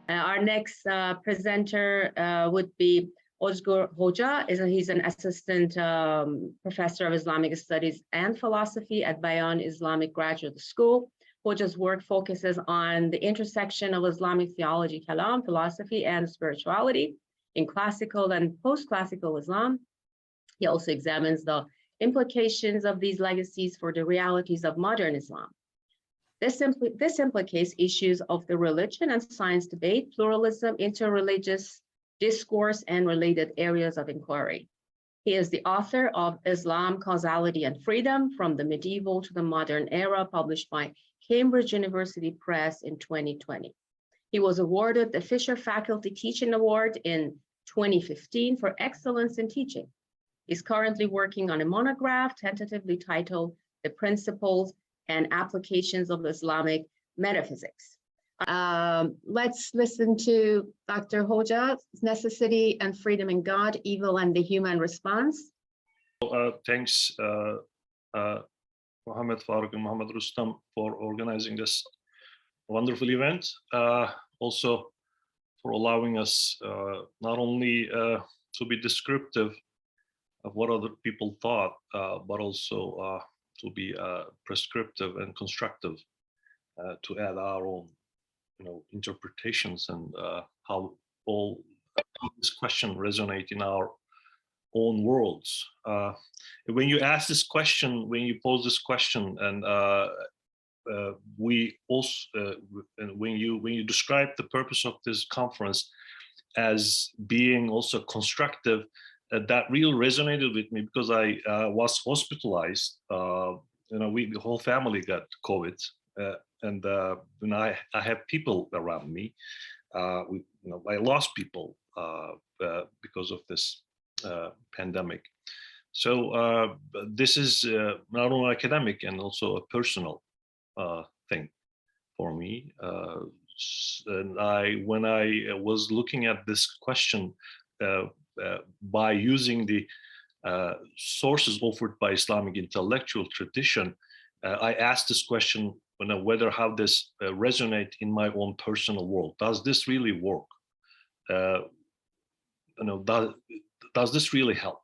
Our next presenter would be Özgür Koca. He's an assistant professor of Islamic studies and philosophy at Bayan Islamic Graduate School. Koca's work focuses on the intersection of Islamic theology, kalam, philosophy, and spirituality in classical and post-classical Islam. He also examines the implications of these legacies for the realities of modern Islam. This implicates issues of the religion and science debate, pluralism, interreligious discourse, and related areas of inquiry. He is the author of Islam, Causality, and Freedom from the Medieval to the Modern Era, published by Cambridge University Press in 2020. He was awarded the Fisher Faculty Teaching Award in 2015 for excellence in teaching. He's currently working on a monograph tentatively titled The Principles and Applications of Islamic Metaphysics. Let's listen to Dr. Hoca's Necessity and Freedom in God, Evil and the Human Response. Thanks, Mohammed Farooq and Mohammed Rustam, for organizing this wonderful event. Also for allowing us not only to be descriptive of what other people thought, but also to be prescriptive and constructive, to add our own, interpretations and how all this question resonate in our own worlds. When you ask this question, when you pose this question, and we also, when you describe the purpose of this conference as being also constructive, that really resonated with me, because I was hospitalized. The whole family got COVID, and I have people around me. I lost people because of this pandemic. So this is not only academic and also a personal thing for me. And when I was looking at this question by using the sources offered by Islamic intellectual tradition, I asked this question whether how this resonate in my own personal world. Does this really work? Does this really help?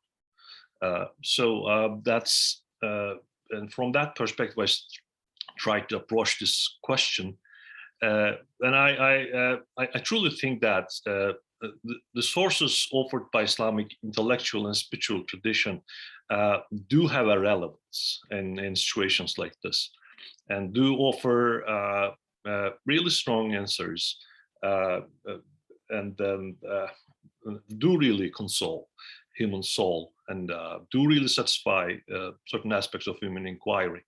So that's and from that perspective, I tried to approach this question, and I truly think that the sources offered by Islamic intellectual and spiritual tradition do have a relevance in situations like this, and do offer really strong answers, and do really console human soul, and do really satisfy certain aspects of human inquiry.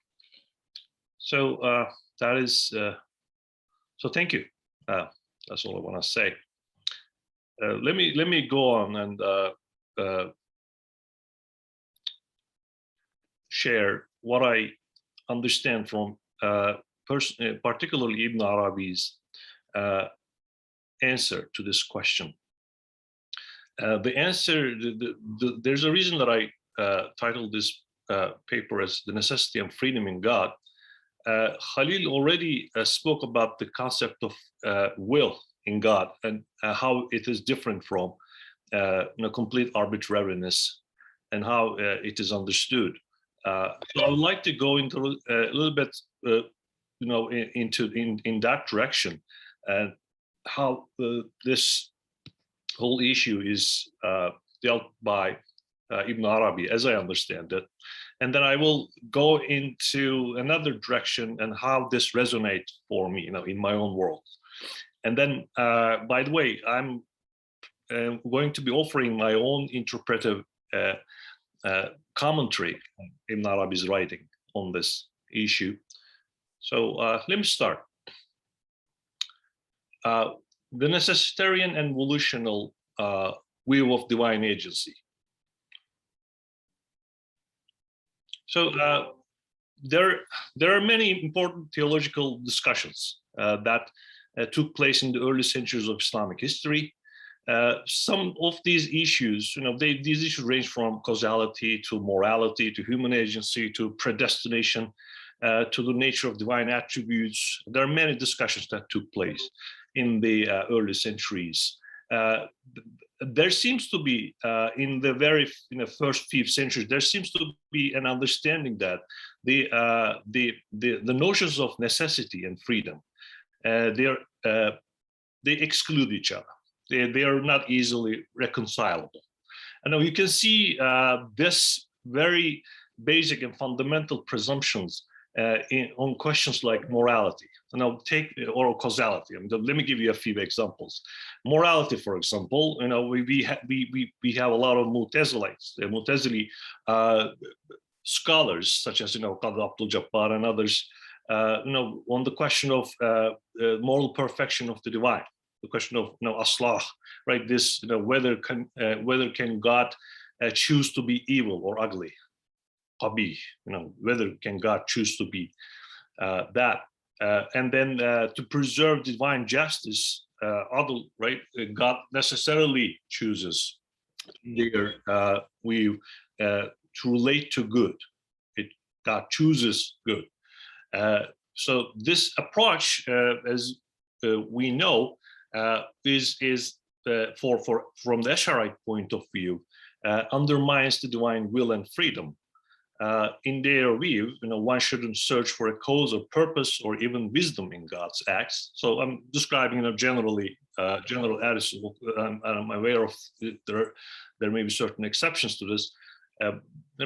So that is, so thank you. That's all I want to say. Let me go on and share what I understand from particularly Ibn Arabi's answer to this question. The answer, there's a reason that I titled this paper as The Necessity and Freedom in God. Khalil already spoke about the concept of will in God, and how it is different from complete arbitrariness, and how it is understood. So I would like to go into a little bit, in that direction, and how this whole issue is dealt by Ibn Arabi, as I understand it. And then I will go into another direction and how this resonates for me, in my own world. And then, by the way, I'm going to be offering my own interpretive commentary on Ibn Arabi's writing on this issue. So let me start. The necessitarian and volitional view of divine agency. So there are many important theological discussions that took place in the early centuries of Islamic history. Some of these issues, these issues range from causality to morality to human agency to predestination to the nature of divine attributes. There are many discussions that took place in the early centuries. There seems to be in the first few centuries, there seems to be an understanding that the notions of necessity and freedom, they exclude each other. They are not easily reconcilable. And now you can see this very basic and fundamental presumptions on questions like morality. And I'll take or causality. Let me give you a few examples. Morality, for example, we have a lot of Mu'tazili scholars, such as Qadi Abdul Jabbar and others, on the question of moral perfection of the divine, the question of aslah, right? This whether can God choose to be evil or ugly, qabih, whether can God choose to be that. And then to preserve divine justice, right? God necessarily chooses to relate to good. God chooses good. So this approach, as we know, is from the Asharite point of view, undermines the divine will and freedom. In their view, one shouldn't search for a cause or purpose or even wisdom in God's acts. So I'm describing, generally, general attitude. I'm aware of there may be certain exceptions to this,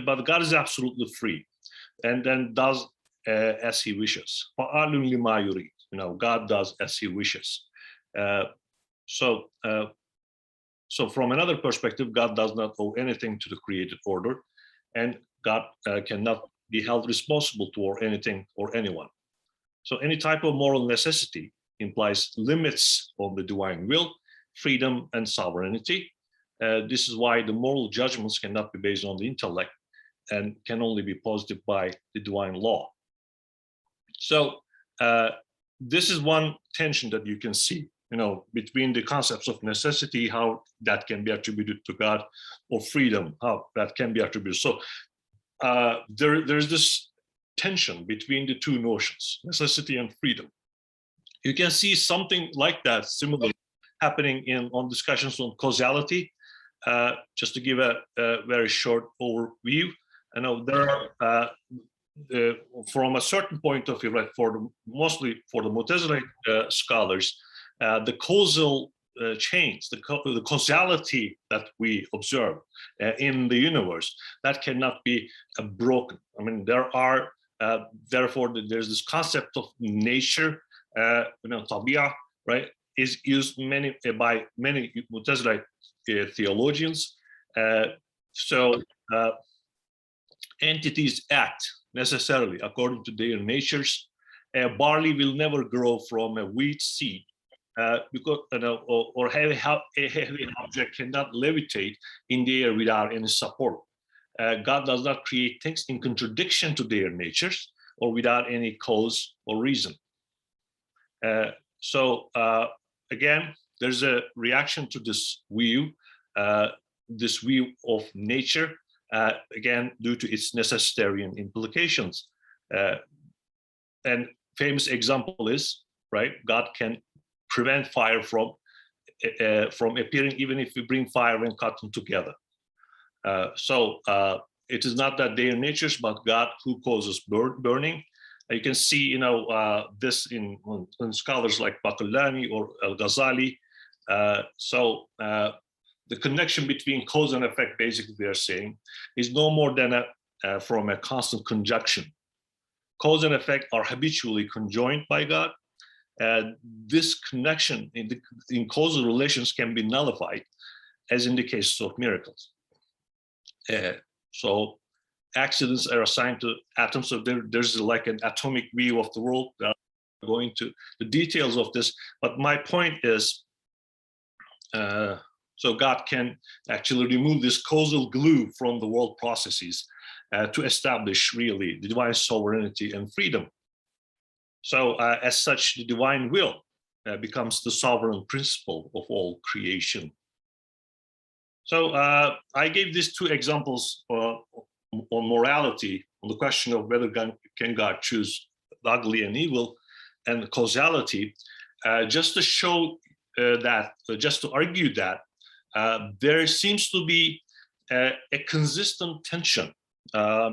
but God is absolutely free, and then does as He wishes. God does as He wishes. So from another perspective, God does not owe anything to the created order, and God cannot be held responsible toward anything or anyone. So any type of moral necessity implies limits on the divine will, freedom, and sovereignty. This is why the moral judgments cannot be based on the intellect and can only be positive by the divine law. So this is one tension that you can see, between the concepts of necessity, how that can be attributed to God, or freedom, how that can be attributed. So there's this tension between the two notions, necessity and freedom. You can see something like that similar happening on discussions on causality. Just to give a very short overview, there are from a certain point of view, right, mostly for the Mu'tazilite scholars, the causal chains, the causality that we observe in the universe, that cannot be broken. There are therefore there's this concept of nature, tabia, right, is used by many Mu'tazilite theologians. So entities act necessarily according to their natures. Barley will never grow from a wheat seed, because or a heavy object cannot levitate in the air without any support. God does not create things in contradiction to their natures or without any cause or reason. So again, there's a reaction to this view of nature, again, due to its necessitarian implications. And famous example is, right, God can prevent fire from appearing even if we bring fire and cut them together. So it is not that they are natures, but God who causes burning. You can see, this in scholars like Baqillani or Al-Ghazali. So the connection between cause and effect, basically, they are saying, is no more than from a constant conjunction. Cause and effect are habitually conjoined by God. This connection in causal relations can be nullified, as in the case of miracles. So accidents are assigned to atoms. So there's like an atomic view of the world. Going to the details of this, but my point is, so God can actually remove this causal glue from the world processes to establish really the divine sovereignty and freedom. So as such, the divine will becomes the sovereign principle of all creation. So I gave these two examples on morality, on the question of whether can God choose the ugly and evil, and causality. just to show just to argue that there seems to be a consistent tension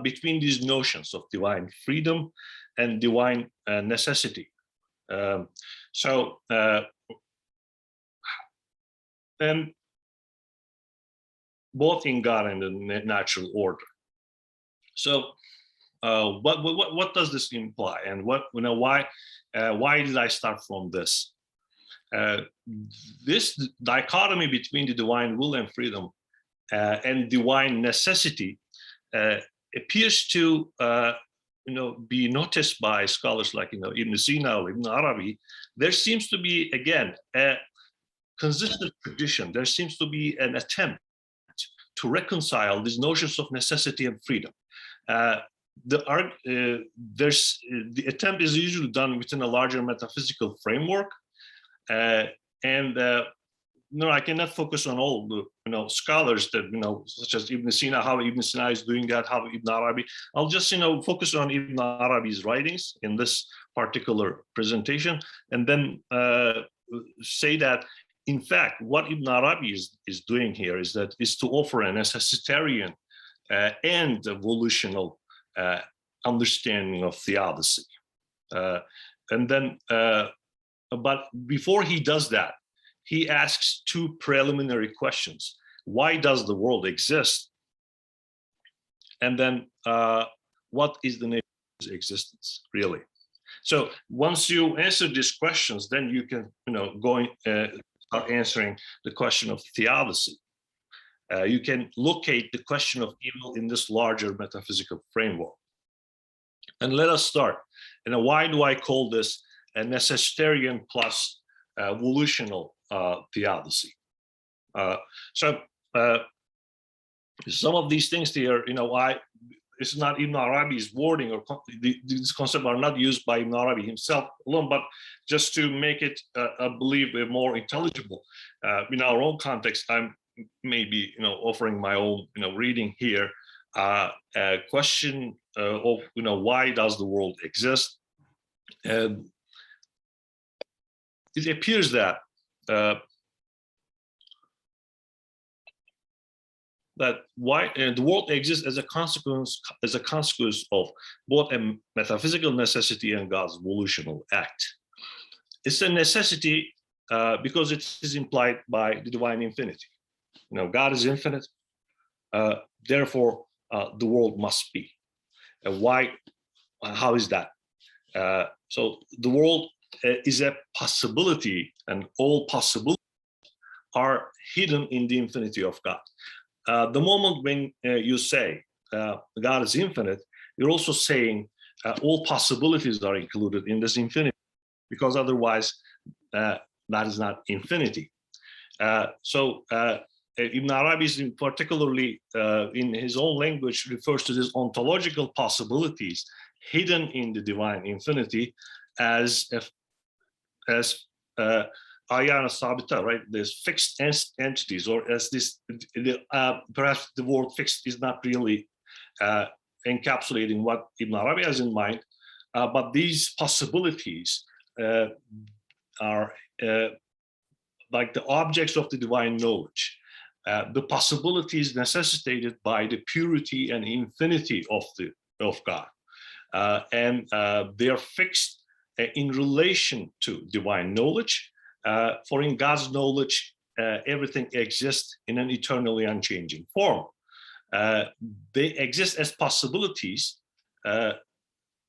between these notions of divine freedom and divine necessity. And both in God and in the natural order. So, what does this imply, and why did I start from this? This dichotomy between the divine will and freedom and divine necessity appears to be noticed by scholars like Ibn Sina or Ibn Arabi. There seems to be again a consistent tradition. There seems to be an attempt to reconcile these notions of necessity and freedom. The attempt is usually done within a larger metaphysical framework, and I cannot focus on all the scholars that such as Ibn Sina, how Ibn Sina is doing that, how Ibn Arabi. I'll just focus on Ibn Arabi's writings in this particular presentation, and then say that in fact what Ibn Arabi is doing here is to offer a necessitarian and a volitional understanding of theodicy. And then, but before he does that, he asks two preliminary questions. Why does the world exist? And then, what is the nature of its existence, really? So once you answer these questions, then you can, start answering the question of theodicy. You can locate the question of evil in this larger metaphysical framework. And let us start. Why do I call this a necessitarian plus volitional theodicy? Some of these things here, it's not Ibn Arabi's wording, or these concepts are not used by Ibn Arabi himself alone, but just to make it, I believe, more intelligible in our own context, I'm maybe offering my own reading here. A question of why does the world exist? And it appears that why the world exists as a consequence of both a metaphysical necessity and God's volitional act. It's a necessity because it is implied by the divine infinity. God is infinite, therefore the world must be. Why? How is that? So the world is a possibility, and all possibilities are hidden in the infinity of God. The moment when you say God is infinite, you're also saying all possibilities are included in this infinity, because otherwise that is not infinity. So Ibn Arabi is particularly in his own language refers to these ontological possibilities hidden in the divine infinity as ayana sabita, right? There's fixed entities, or as this, perhaps the word fixed is not really encapsulating what Ibn Arabi has in mind, but these possibilities are like the objects of the divine knowledge. The possibilities necessitated by the purity and infinity of God, and they are fixed in relation to divine knowledge. For in God's knowledge, everything exists in an eternally unchanging form. They exist as possibilities,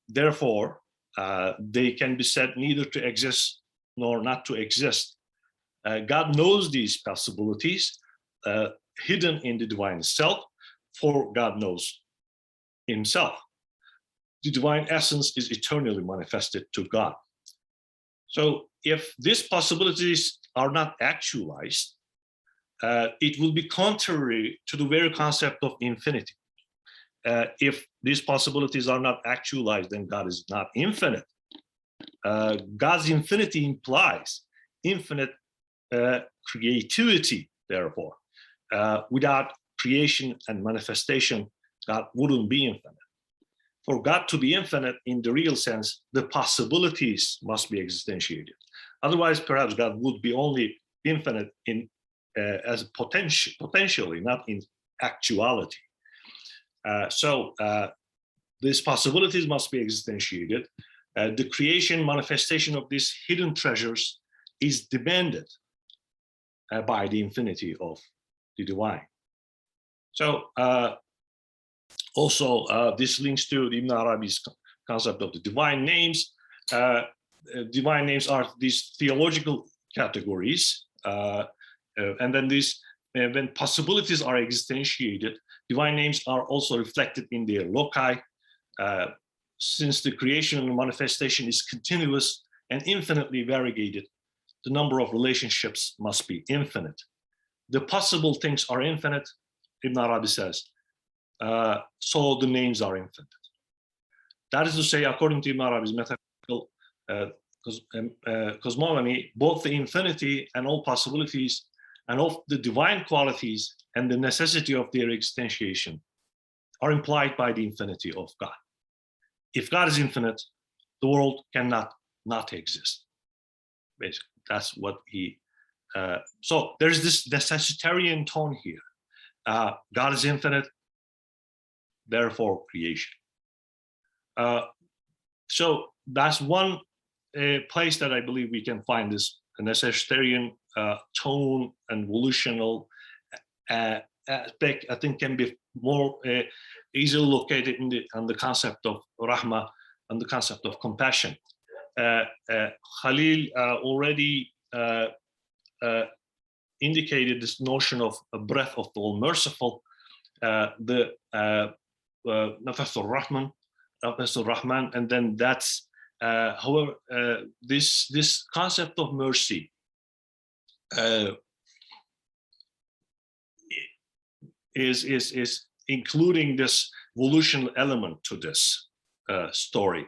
therefore they can be said neither to exist nor not to exist. God knows these possibilities hidden in the divine self, for God knows himself. The divine essence is eternally manifested to God. So if these possibilities are not actualized, it will be contrary to the very concept of infinity. If these possibilities are not actualized, then God is not infinite. God's infinity implies infinite creativity, therefore. Without creation and manifestation, God wouldn't be infinite. For God to be infinite in the real sense, the possibilities must be existentiated. Otherwise, perhaps God would be only infinite in as potentially, not in actuality. So these possibilities must be existentiated. The creation manifestation of these hidden treasures is demanded by the infinity of the divine. So also this links to Ibn Arabi's concept of the divine names. Divine names are these theological categories, and then these when possibilities are existentiated, divine names are also reflected in their loci. Since the creation and manifestation is continuous and infinitely variegated, the number of relationships must be infinite. The possible things are infinite, Ibn Arabi says, so the names are infinite. That is to say, according to Ibn Arabi's metaphysical cosmogony, both the infinity and all possibilities and all the divine qualities and the necessity of their existentiation are implied by the infinity of God. If God is infinite, the world cannot not exist. Basically, that's what he. So there's this necessitarian tone here. God is infinite, therefore creation. So that's one place that I believe we can find this necessitarian tone and volitional aspect. I think can be more easily located in the concept of rahma and the concept of compassion. Khalil already indicated this notion of a breath of the all-merciful, the nafas al-Rahman, and then that's however this concept of mercy is including this volitional element to this story,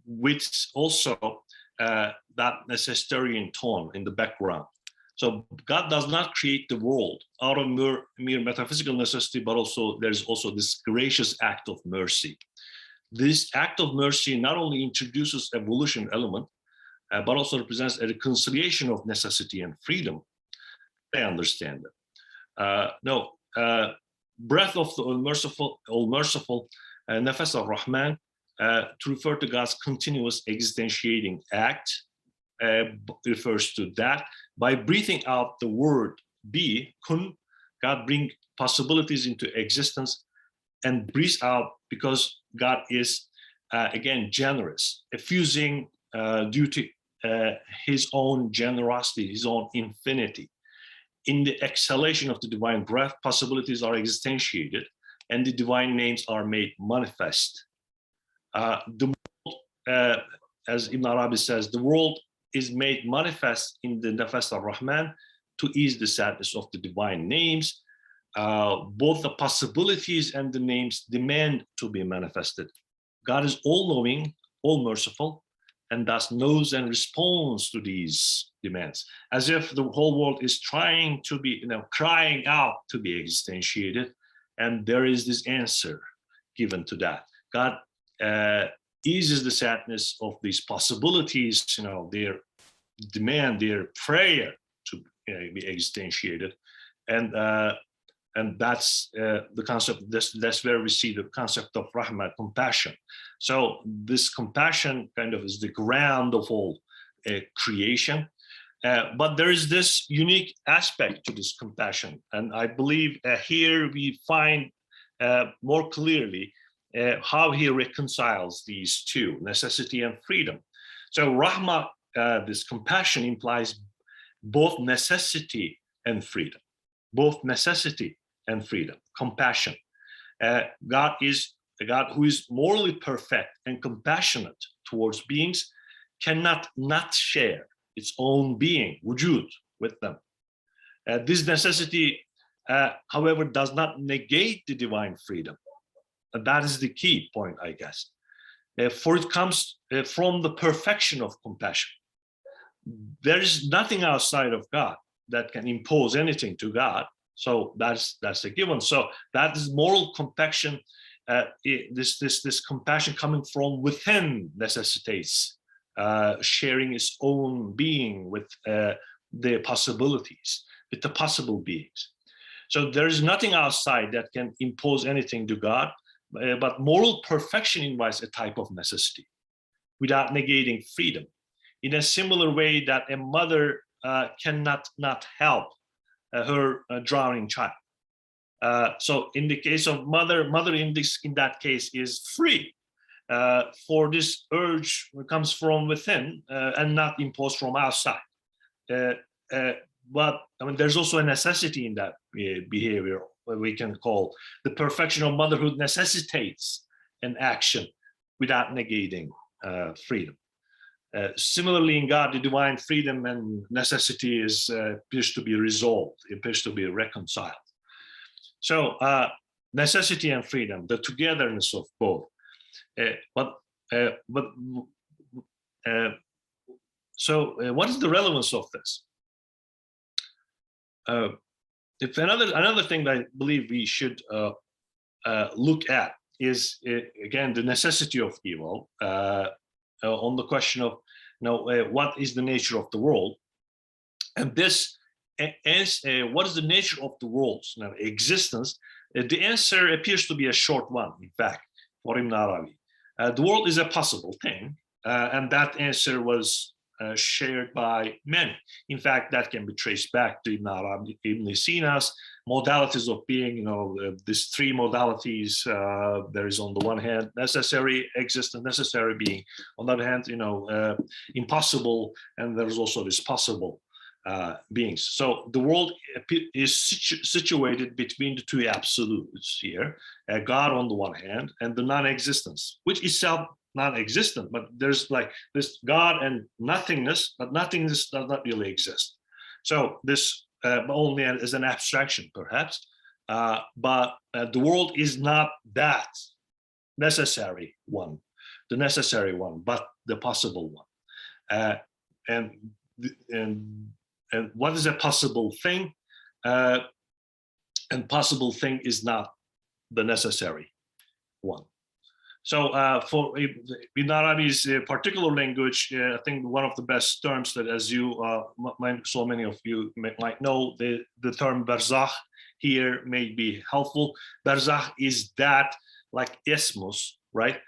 with also that necessitarian tone in the background. So God does not create the world out of mere metaphysical necessity, but also there's also this gracious act of mercy. This act of mercy not only introduces a volition element, but also represents a reconciliation of necessity and freedom. I understand that. Breath of the all-merciful, nafas al-Rahman, to refer to God's continuous existentiating act, refers to that. By breathing out the word be, kun, God brings possibilities into existence and breathes out because God is, again, generous, effusing due to his own generosity, his own infinity. In the exhalation of the divine breath, possibilities are existentiated and the divine names are made manifest. As Ibn Arabi says, the world is made manifest in the nafas al-Rahman to ease the sadness of the divine names. Both the possibilities and the names demand to be manifested. God is all-knowing, all-merciful, and thus knows and responds to these demands, as if the whole world is trying to be, crying out to be existentiated, and there is this answer given to that. God eases the sadness of these possibilities, their demand, their prayer to be existentiated, and that's the concept. That's where we see the concept of rahma, compassion. So this compassion kind of is the ground of all creation, but there is this unique aspect to this compassion, and I believe here we find more clearly how he reconciles these two, necessity and freedom. So rahma, this compassion, implies both necessity and freedom, both necessity and freedom, compassion. God is a God who is morally perfect and compassionate towards beings, cannot not share its own being, wujud, with them. This necessity, however, does not negate the divine freedom. And that is the key point, I guess. For it comes from the perfection of compassion. There is nothing outside of God that can impose anything to God. So that's a given. So that is moral compassion. This compassion coming from within necessitates sharing its own being with the possibilities, with the possible beings. So there is nothing outside that can impose anything to God, but moral perfection invites a type of necessity without negating freedom. In a similar way that a mother cannot not help her drowning child. So in the case of mother in that case is free, for this urge comes from within and not imposed from outside. But I mean, there's also a necessity in that behavior, what we can call the perfection of motherhood necessitates an action without negating freedom. Similarly, in God, the divine freedom and necessity appears to be resolved, appears to be reconciled. So necessity and freedom, the togetherness of both. So what is the relevance of this? If another thing that I believe we should look at is again the necessity of evil on the question of what is the nature of the world, and this is what is the nature of the world's existence. The answer appears to be a short one, in fact, for Ibn Arabi. The world is a possible thing, and that answer was shared by many. In fact, that can be traced back to Ibn Arabi, Ibn Sina's modalities of being, these three modalities. There is on the one hand necessary existence, necessary being. On the other hand, impossible, and there's also this possible beings. So the world is situated between the two absolutes here, God on the one hand, and the non-existence, which itself non-existent, but there's like this God and nothingness, but nothingness does not really exist. So this only as an abstraction, perhaps, but the world is not that necessary one, the necessary one, but the possible one. And what is a possible thing? And possible thing is not the necessary one. So for Ibn Arabi's particular language, I think one of the best terms that, as you, so many of you might know, the term barzakh here may be helpful. Barzakh is that, like ismos, right?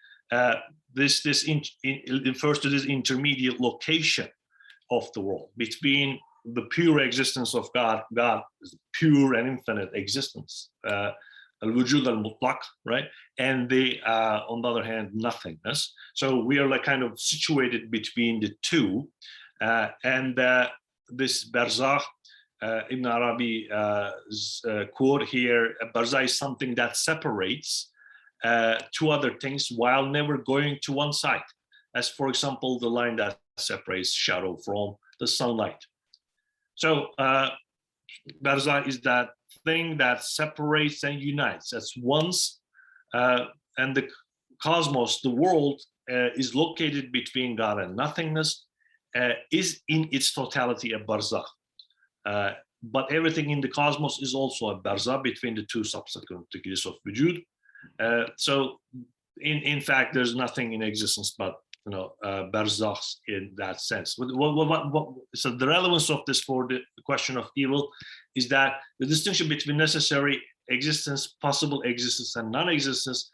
This refers to this intermediate location of the world between the pure existence of God. God is pure and infinite existence. Al-wujud al-mutlaq, right? And the, on the other hand, nothingness. So we are like kind of situated between the two. And this barzakh, Ibn Arabi's quote here, barzakh is something that separates two other things while never going to one side. As for example, the line that separates shadow from the sunlight. So barzakh is that thing that separates and unites. That's once, and the cosmos, the world, is located between God and nothingness, is in its totality a barzakh. But everything in the cosmos is also a barzakh between the two subsequent degrees of wujud. So in fact, there's nothing in existence but barzakhs in that sense. So the relevance of this for the question of evil is that the distinction between necessary existence, possible existence, and non-existence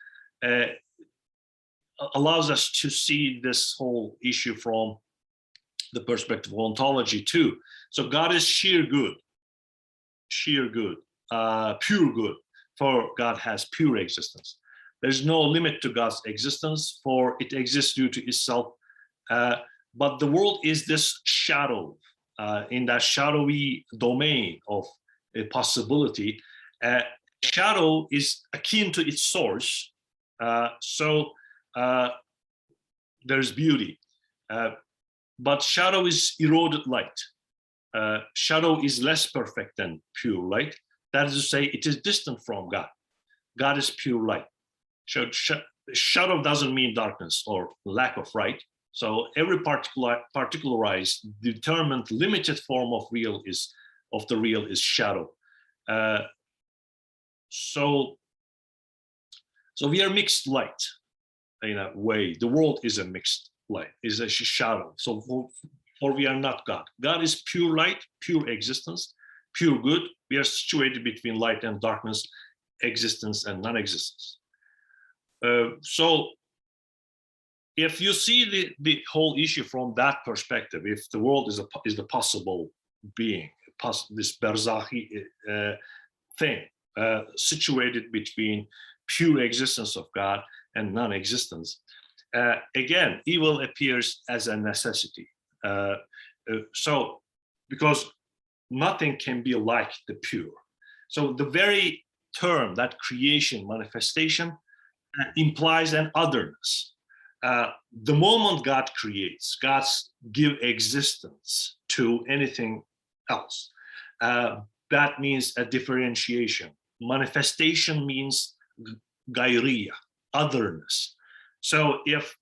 allows us to see this whole issue from the perspective of ontology too. So God is sheer good, pure good, for God has pure existence. There's no limit to God's existence, for it exists due to itself. But the world is this shadow, in that shadowy domain of a possibility. Shadow is akin to its source. So there's beauty. But shadow is eroded light. Shadow is less perfect than pure light. That is to say, it is distant from God. God is pure light. Shadow doesn't mean darkness or lack of light. So every particularized, determined, limited form of the real is shadow. So we are mixed light in a way. The world is a mixed light, is a shadow. So for we are not God. God is pure light, pure existence, pure good. We are situated between light and darkness, existence and non-existence. So if you see the whole issue from that perspective, if the world is the possible being, this barzakhi thing, situated between pure existence of God and non-existence, again, evil appears as a necessity. So, because nothing can be like the pure. So the very term, that creation, manifestation, implies an otherness. The moment God creates, God's give existence to anything else. That means a differentiation. Manifestation means gairiya, otherness. So if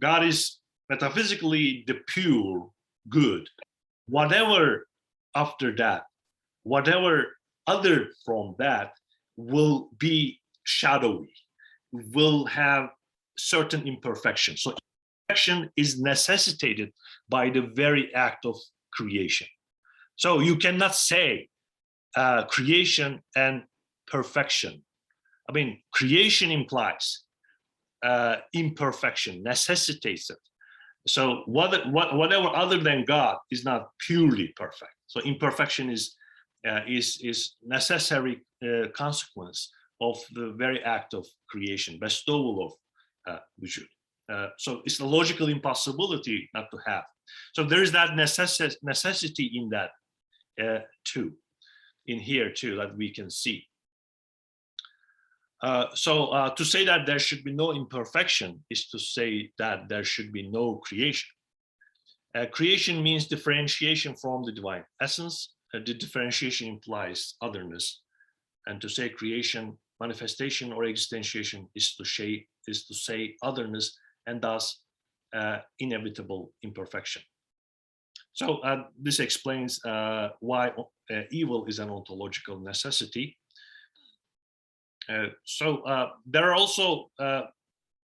God is metaphysically the pure good, whatever after that, whatever other from that will be shadowy, will have certain imperfections. So imperfection is necessitated by the very act of creation. So you cannot say creation and perfection. I mean, creation implies imperfection, necessitates it. So whatever other than God is not purely perfect. So imperfection is necessary consequence of the very act of creation, bestowal of vujud. So it's a logical impossibility not to have. So there is that necessity in that too, in here too, that we can see. So to say that there should be no imperfection is to say that there should be no creation. Creation means differentiation from the divine essence. The differentiation implies otherness. And to say creation, manifestation, or existentiation is to say otherness, and thus inevitable imperfection. So this explains why evil is an ontological necessity. So there are also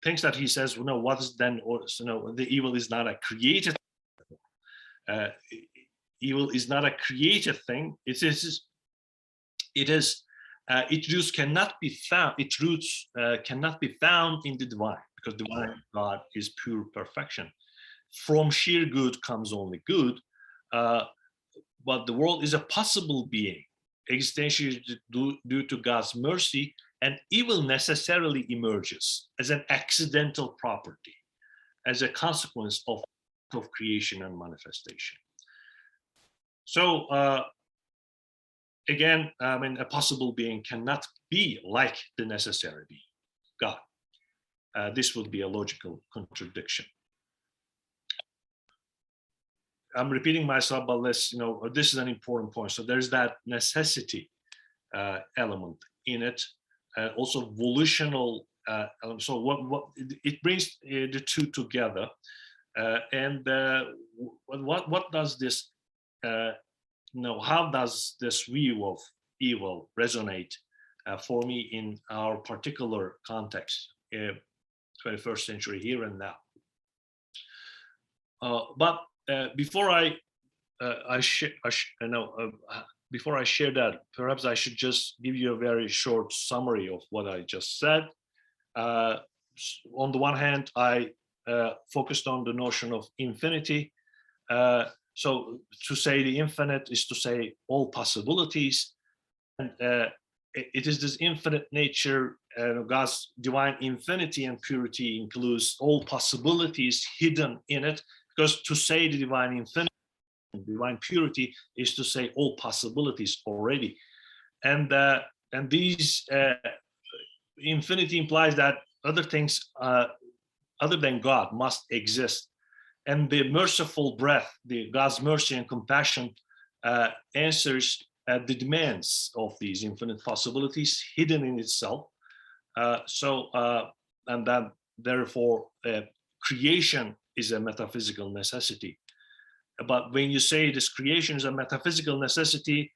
things that he says, what is then, or the evil is not a created. Evil is not a created thing. Its roots cannot be found. Its roots cannot be found in the divine, because divine God is pure perfection. From sheer good comes only good, but the world is a possible being, existentiated due to God's mercy, and evil necessarily emerges as an accidental property, as a consequence of creation and manifestation. So again, I mean, a possible being cannot be like the necessary being, God. This would be a logical contradiction. I'm repeating myself, but let's, this is an important point. So there's that necessity element in it, also volitional element. So what it brings the two together, and what does this, how does this view of evil resonate for me in our particular context, 21st century here and now? But before before I share that, perhaps I should just give you a very short summary of what I just said. On the one hand, I focused on the notion of infinity. So to say the infinite is to say all possibilities, and it is this infinite nature. God's divine infinity and purity includes all possibilities hidden in it, because to say the divine infinity and divine purity is to say all possibilities already, and these infinity implies that other things other than God must exist, and the merciful breath, God's mercy and compassion, answers the demands of these infinite possibilities hidden in itself. And that therefore creation is a metaphysical necessity. But when you say this creation is a metaphysical necessity,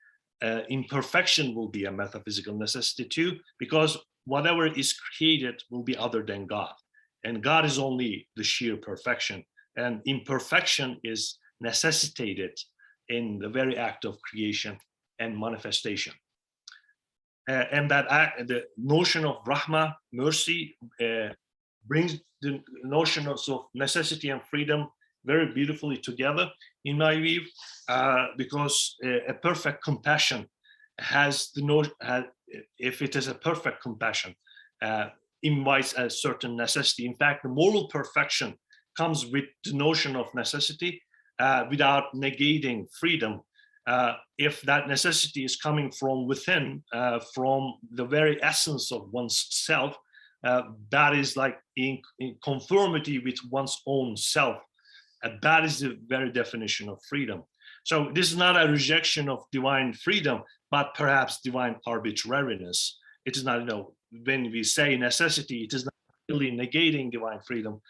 imperfection will be a metaphysical necessity too, because whatever is created will be other than God. and God is only the sheer perfection, and imperfection is necessitated in the very act of creation and manifestation. And that the notion of rahma, mercy, brings the notion of necessity and freedom very beautifully together, in my view, because a perfect compassion has the notion, if it is a perfect compassion, invites a certain necessity. In fact, the moral perfection comes with the notion of necessity without negating freedom. If that necessity is coming from within, from the very essence of one's self, that is like in conformity with one's own self. That is the very definition of freedom. So this is not a rejection of divine freedom, but perhaps divine arbitrariness. It is not, when we say necessity, it is not really negating divine freedom,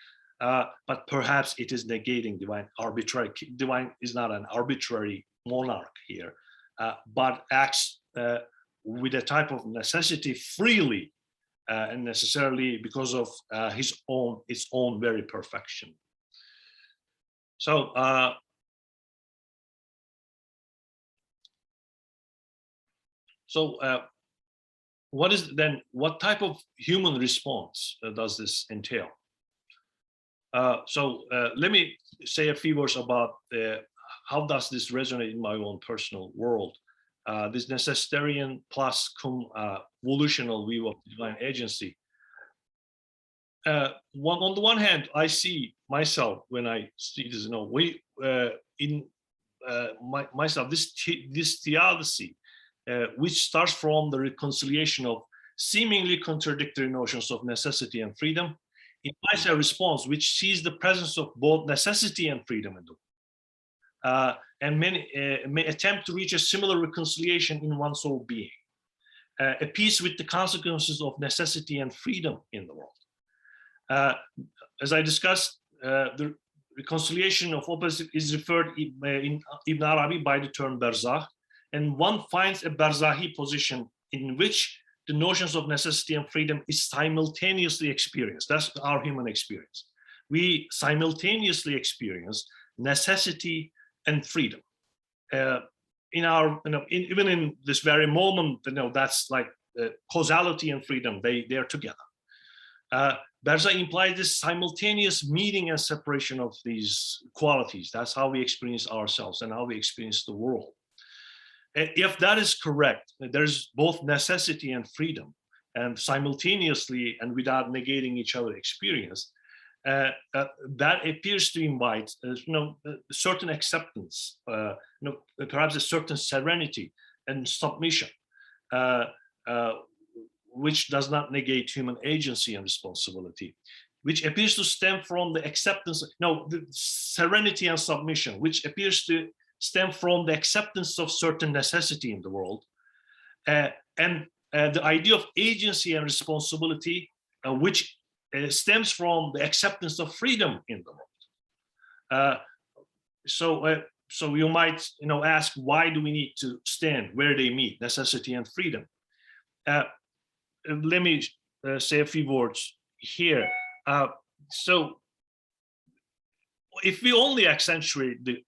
but perhaps it is negating divine arbitrary. Divine is not an arbitrary monarch here, but acts with a type of necessity freely and necessarily because of its own very perfection. So what type of human response does this entail? Let me say a few words about how does this resonate in my own personal world. This necessitarian plus volitional view of divine agency. On the one hand, I see myself when I see this, myself, this theodicy, which starts from the reconciliation of seemingly contradictory notions of necessity and freedom, implies a response which sees the presence of both necessity and freedom in the world. And many may attempt to reach a similar reconciliation in one's own being, a peace with the consequences of necessity and freedom in the world. As I discussed, the reconciliation of opposite is referred in Ibn Arabi by the term barzakh, and one finds a barzakhi position in which the notions of necessity and freedom is simultaneously experienced. That's our human experience. We simultaneously experience necessity and freedom. In our, even in this very moment, that's like causality and freedom. They are together. Barzakh implies this simultaneous meeting and separation of these qualities. That's how we experience ourselves and how we experience the world. If that is correct, there's both necessity and freedom, and simultaneously and without negating each other's experience, that appears to invite, a certain acceptance, perhaps a certain serenity and submission, which does not negate human agency and responsibility, which appears to stem from the acceptance, the serenity and submission, which appears to stem from the acceptance of certain necessity in the world, and the idea of agency and responsibility, which stems from the acceptance of freedom in the world. So you might, ask, why do we need to stand where they meet, necessity and freedom? Let me say a few words here. So if we only accentuate the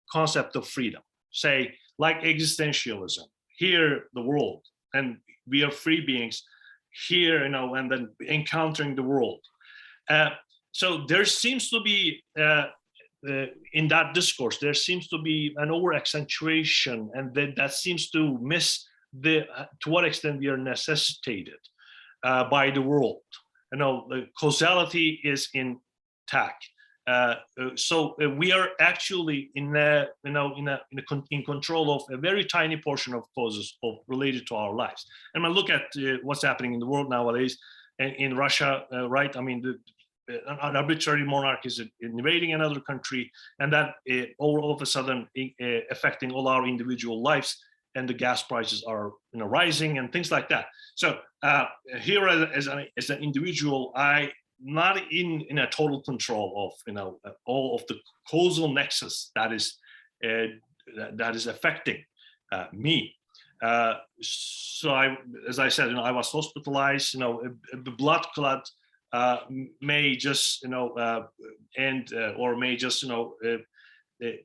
concept of freedom, say like existentialism, here the world, and we are free beings here, and then encountering the world. So there seems to be, in that discourse, there seems to be an over accentuation, and that seems to miss to what extent we are necessitated by the world. The causality is intact. So we are actually in control of a very tiny portion of causes related to our lives. And when I look at what's happening in the world nowadays, in Russia, right? I mean, an arbitrary monarch is invading another country, and that all of a sudden affecting all our individual lives, and the gas prices are rising and things like that. So here, as an individual, I not in a total control of all of the causal nexus that is affecting me. So as I said, I was hospitalized. A blood clot may just end or may just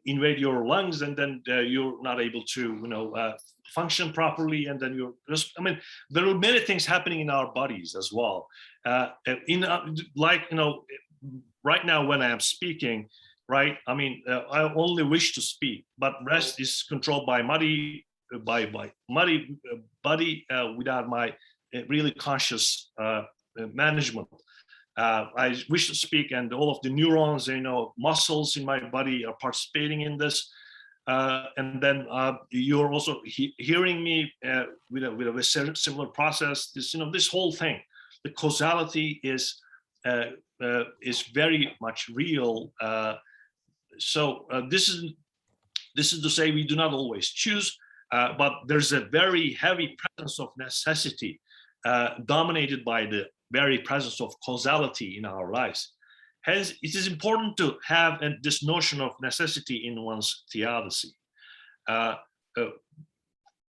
invade your lungs, and then you're not able to function properly, and then you're just, I mean, there are many things happening in our bodies as well. Right now when I am speaking, right, I mean, I only wish to speak, but rest is controlled by muddy body without my really conscious management. I wish to speak, and all of the neurons, muscles in my body are participating in this. And then you're also hearing me with a similar process. This whole thing, the causality is very much real. So this is to say we do not always choose, but there's a very heavy presence of necessity, dominated by the very presence of causality in our lives. Hence, it is important to have this notion of necessity in one's theodicy.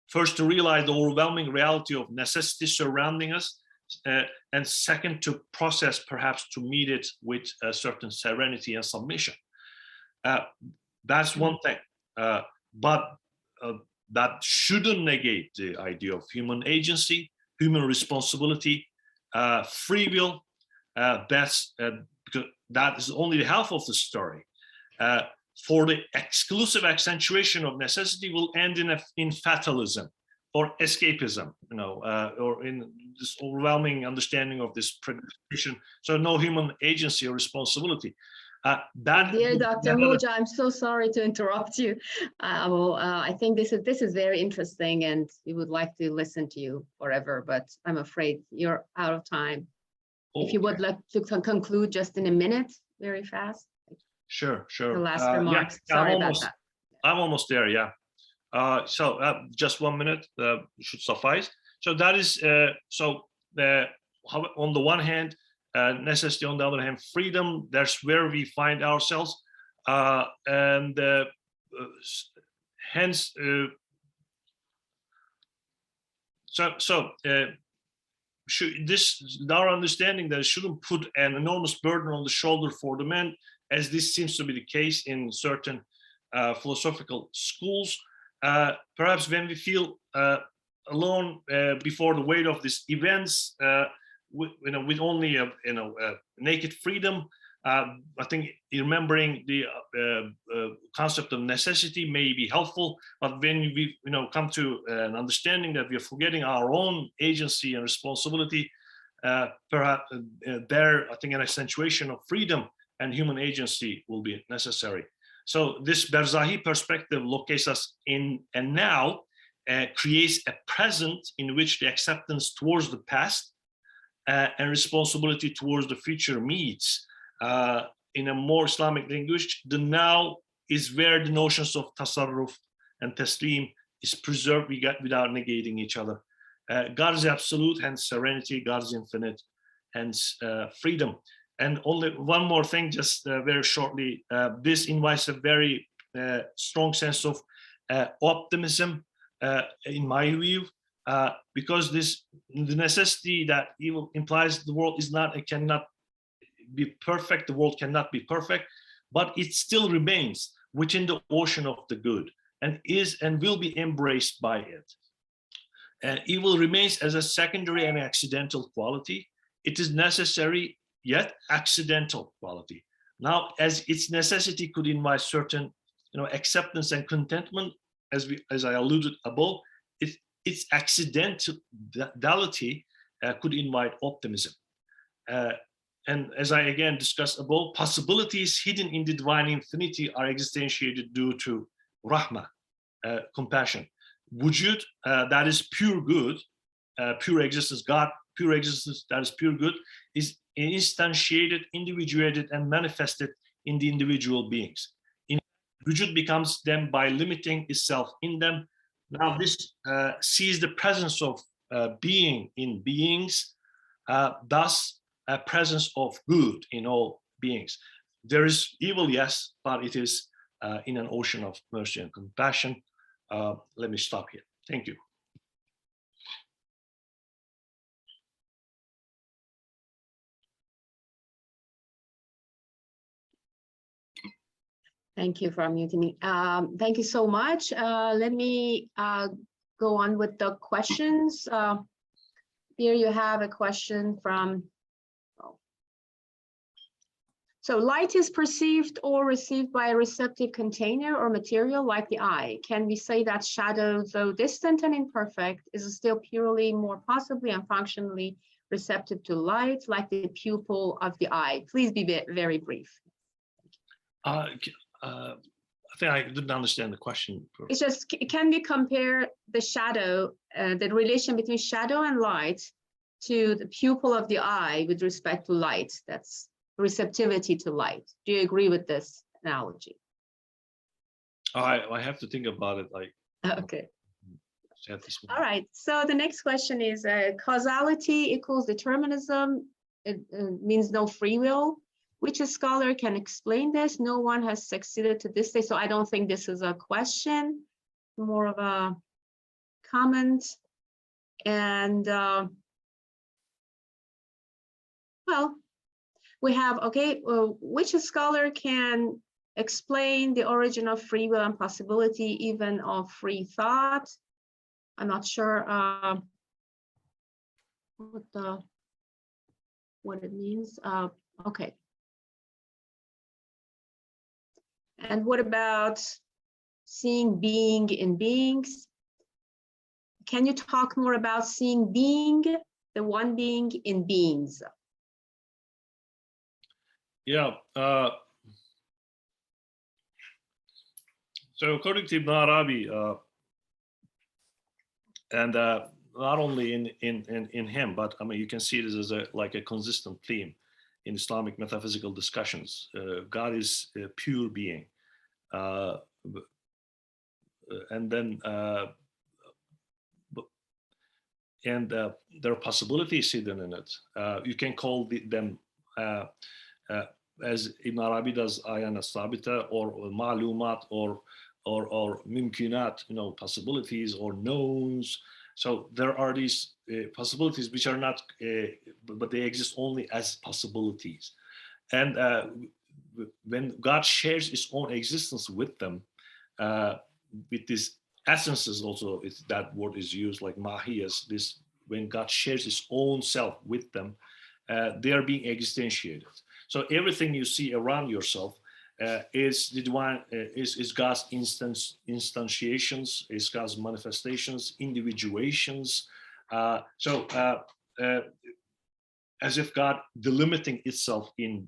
First, to realize the overwhelming reality of necessity surrounding us, and second, to process, perhaps to meet it with a certain serenity and submission. That's one thing, but that shouldn't negate the idea of human agency, human responsibility, free will. Because that is only half of the story. For the exclusive accentuation of necessity will end in fatalism or escapism, or in this overwhelming understanding of this predestination. So no human agency or responsibility. Dear Dr. Hoca, I'm so sorry to interrupt you. I think this is very interesting, and we would like to listen to you forever, but I'm afraid you're out of time. Okay. If you would like to conclude just in a minute, very fast. Sure. The last remarks. Yeah, sorry about that. I'm almost there, yeah. So just 1 minute should suffice. So that is, on the one hand, necessity, on the other hand, freedom. That's where we find ourselves, and hence, our understanding that it shouldn't put an enormous burden on the shoulder for the man, as this seems to be the case in certain philosophical schools. Perhaps when we feel alone before the weight of these events, with only a naked freedom, I think remembering the concept of necessity may be helpful. But when we come to an understanding that we are forgetting our own agency and responsibility, perhaps there, I think, an accentuation of freedom and human agency will be necessary. So this Berzahi perspective locates us in and now, creates a present in which the acceptance towards the past and responsibility towards the future meets. In a more Islamic language, the now is where the notions of tasarruf and taslim is preserved without negating each other. God is absolute, hence serenity. God is infinite, hence freedom. And only one more thing, just very shortly, this invites a very strong sense of optimism, in my view, because the necessity that evil implies the world is not, it cannot be perfect, the world cannot be perfect, but it still remains within the ocean of the good and is and will be embraced by it. And evil remains as a secondary and accidental quality. It is necessary yet accidental quality. Now, as its necessity could invite certain acceptance and contentment, as I alluded above, its accidentality could invite optimism. And as I again discussed above, possibilities hidden in the divine infinity are existentiated due to rahmah, compassion. Wujud, that is pure good, pure existence, God, pure existence, that is pure good, is instantiated, individuated, and manifested in the individual beings. Wujud becomes them by limiting itself in them. Now this sees the presence of being in beings, thus a presence of good in all beings. There is evil, yes, but it is in an ocean of mercy and compassion. Let me stop here. Thank you. Thank you for unmuting me. Thank you so much. Let me go on with the questions. Here you have a question from, so light is perceived or received by a receptive container or material like the eye. Can we say that shadow, though distant and imperfect, is still purely, more possibly and functionally receptive to light, like the pupil of the eye? Please be very brief. I think I didn't understand the question. It's just, can we compare the shadow, the relation between shadow and light to the pupil of the eye with respect to light? That's receptivity to light. Do you agree with this analogy? I have to think about it. Okay. All right. So the next question is causality equals determinism. It means no free will. Which scholar can explain this? No one has succeeded to this day. So I don't think this is a question, more of a comment. And well, we have, okay, which scholar can explain the origin of free will and possibility, even of free thought? I'm not sure what it means. Okay. And what about seeing being in beings? Can you talk more about seeing being, the one being in beings? Yeah. So according to Ibn Arabi, and not only in him, but I mean, you can see this as like a consistent theme in Islamic metaphysical discussions. God is a pure being, and then there are possibilities hidden in it. You can call them as Ibn Arabi does, ayan as-sabita, or ma'lumat, or mimkinat, possibilities or knowns. So there are these possibilities which are not, but they exist only as possibilities. And when God shares His own existence with them, with these essences, also that word is used, like mahiyas. This, when God shares His own self with them, they are being existentiated. So everything you see around yourself is the divine, is God's instantiations, is God's manifestations, individuations. As if God delimiting itself in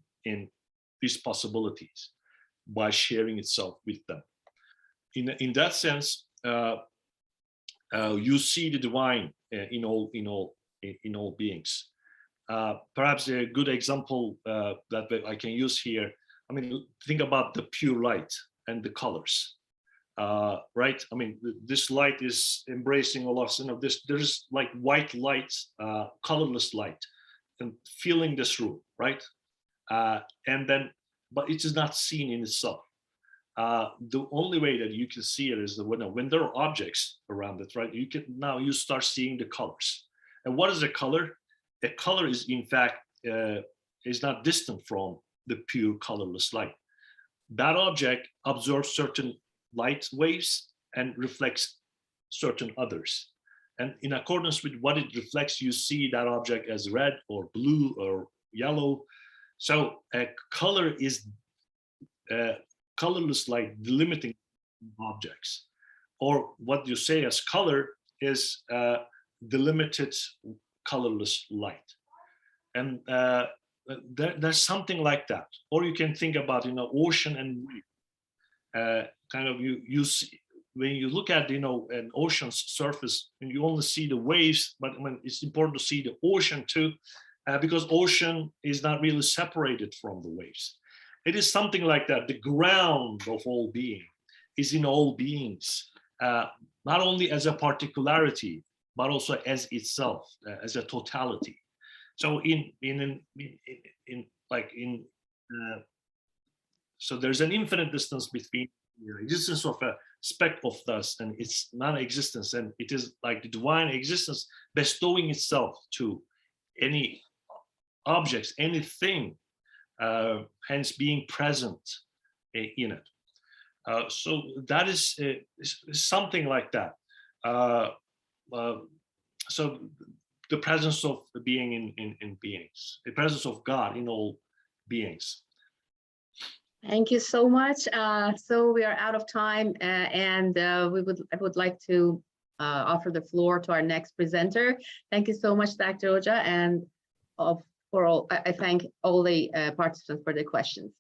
these possibilities by sharing itself with them. In that sense, you see the divine in all beings. Perhaps a good example that I can use here. I mean, think about the pure light and the colors, right? I mean, this light is embracing all of us. There's like white light, colorless light, and filling this room, right? And then, but it is not seen in itself. The only way that you can see it is that when there are objects around it, right? You start seeing the colors. And what is a color? A color is, in fact, is not distant from the pure colorless light. That object absorbs certain light waves and reflects certain others. And in accordance with what it reflects, you see that object as red or blue or yellow. So a color is colorless light delimiting objects. Or what you say as color is delimited colorless light. And there's something like that. Or you can think about, ocean and wave. Kind of you see, when you look at, an ocean's surface, and you only see the waves, but I mean, it's important to see the ocean too, because ocean is not really separated from the waves. It is something like that. The ground of all being is in all beings, not only as a particularity, but also as itself, as a totality. So so there's an infinite distance between the existence of a speck of dust and its non-existence, and it is like the divine existence bestowing itself to any objects, anything, hence being present in it. So that is something like that. So the presence of being in beings, the presence of God in all beings. Thank you so much. So we are out of time, and I would like to offer the floor to our next presenter. Thank you so much, Dr. Koca, and I thank all the participants for their questions.